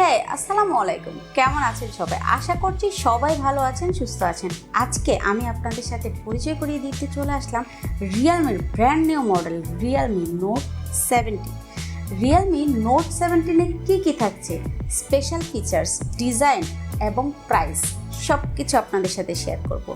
হ্যাঁ, আসসালামু আলাইকুম। কেমন আছেন সবাই? আশা করছি সবাই ভালো আছেন, সুস্থ আছেন। আজকে আমি আপনাদের সাথে পরিচয় করিয়ে দিতে চলে আসলাম রিয়েলমির brand new model Realme note 70। Realme note 17-এ কী থাকছে, স্পেশাল ফিচার্স, ডিজাইন এবং প্রাইস সব কিছু আপনাদের সাথে শেয়ার করব।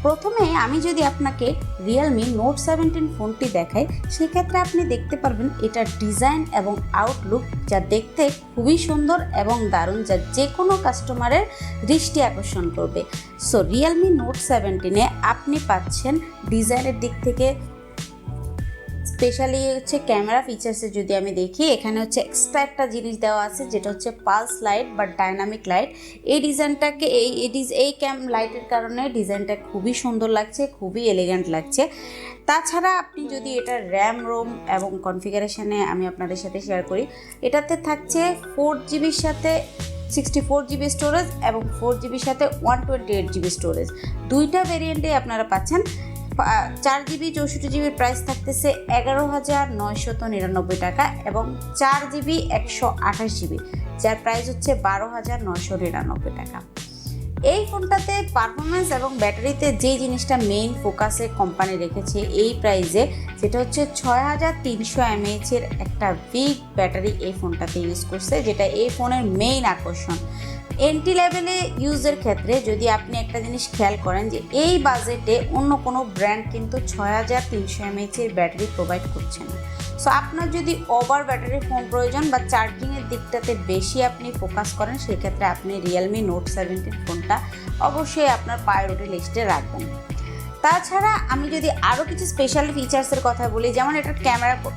প্রথমে আমি যদি আপনাকে রিয়েলমি নোট 17 ফোনটি দেখাই, সেক্ষেত্রে আপনি দেখতে পারবেন এটার ডিজাইন এবং আউটলুক যা দেখতে খুবই সুন্দর এবং দারুণ, যা যে কোনো কাস্টমারের দৃষ্টি আকর্ষণ করবে। সো রিয়েলমি নোট 17-এ আপনি পাচ্ছেন ডিজাইনের দিক থেকে স্পেশালি হচ্ছে ক্যামেরা ফিচার্সে যদি আমি দেখি, এখানে হচ্ছে এক্সট্রা একটা জিনিস দেওয়া আছে যেটা হচ্ছে পালস লাইট বা ডাইনামিক লাইট। এই ডিজাইনটাকে এই লাইটের কারণে ডিজাইনটা খুবই সুন্দর লাগছে, খুবই এলিগেন্ট লাগছে। তাছাড়া আপনি যদি এটা র্যাম রোম এবং কনফিগারেশনে আমি আপনাদের সাথে শেয়ার করি, এটাতে থাকছে 4GB সাথে 64GB স্টোরেজ এবং 4GB সাথে 128GB স্টোরেজ। দুইটা ভেরিয়েন্টে আপনারা পাচ্ছেন। 4GB 64GB প্রাইস থাকতেছে 11,999 টাকা এবং 4GB 128GB যার প্রাইস হচ্ছে 12,999 টাকা। এই ফোনটাতে পারফরমেন্স এবং ব্যাটারিতে যে জিনিসটা মেইন ফোকাসে কোম্পানি রেখেছে এই প্রাইসে, যেটা হচ্ছে 6300 mAh একটা বিগ ব্যাটারি এই ফোনটাতে ইউজ করছে, যেটা এই ফোনের মেইন আকর্ষণ। এন্ট্রি লেভেলে ইউজের ক্ষেত্রে যদি আপনি একটা জিনিস খেয়াল করেন যে এই বাজেটে অন্য কোনো ব্র্যান্ড কিন্তু 6300 mAh ব্যাটারি প্রোভাইড করছে না। সো আপনার যদি ওভার ব্যাটারি ফোন প্রয়োজন বা চার্জিংয়ের দিকটাতে বেশি আপনি ফোকাস করেন, সেক্ষেত্রে আপনি রিয়েলমি নোট 17 ফোনটা অবশ্যই আপনার প্রায়োরিটি লিস্টে রাখবেন। তাছাড়া আমি যদি আরও কিছু স্পেশাল ফিচার্সের কথা বলি, যেমন এটার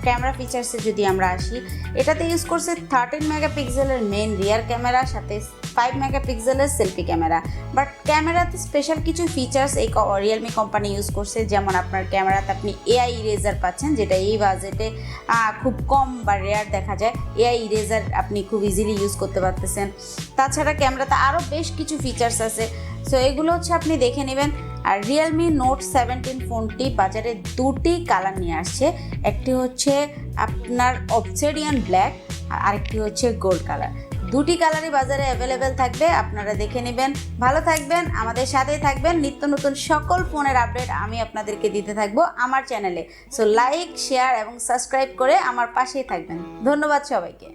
ক্যামেরা ফিচার্সে যদি আমরা আসি, এটাতে ইউজ করছে 13 মেগাপিক্সেলের মেইন রিয়ার ক্যামেরা, সাথে 5 মেগাপিক্সেলের সেলফি ক্যামেরা। বাট ক্যামেরাতে স্পেশাল কিছু ফিচার্স এই রিয়েলমি কোম্পানি ইউজ করছে, যেমন আপনার ক্যামেরাতে আপনি এআই ইরেজার পাচ্ছেন, যেটা এই বাজেটে খুব কম বা রেয়ার দেখা যায়। এআই ইরেজার আপনি খুব ইজিলি ইউজ করতে পারতেছেন। তাছাড়া ক্যামেরাতে আরও বেশ কিছু ফিচার্স আছে, সো এগুলো হচ্ছে আপনি দেখে নেবেন। আর রিয়েলমি নোট 17 ফোনটি বাজারে দুটি কালার নিয়ে আসছে, একটি হচ্ছে আপনার অবসিডিয়ান ব্ল্যাক আর আরেকটি হচ্ছে গোল্ড কালার। দুটি কালারই বাজারে অ্যাভেলেবেল থাকবে, আপনারা দেখে নেবেন। ভালো থাকবেন, আমাদের সাথেই থাকবেন। নিত্য নতুন সকল ফোনের আপডেট আমি আপনাদেরকে দিতে থাকবো আমার চ্যানেলে। সো লাইক, শেয়ার এবং সাবস্ক্রাইব করে আমার পাশেই থাকবেন। ধন্যবাদ সবাইকে।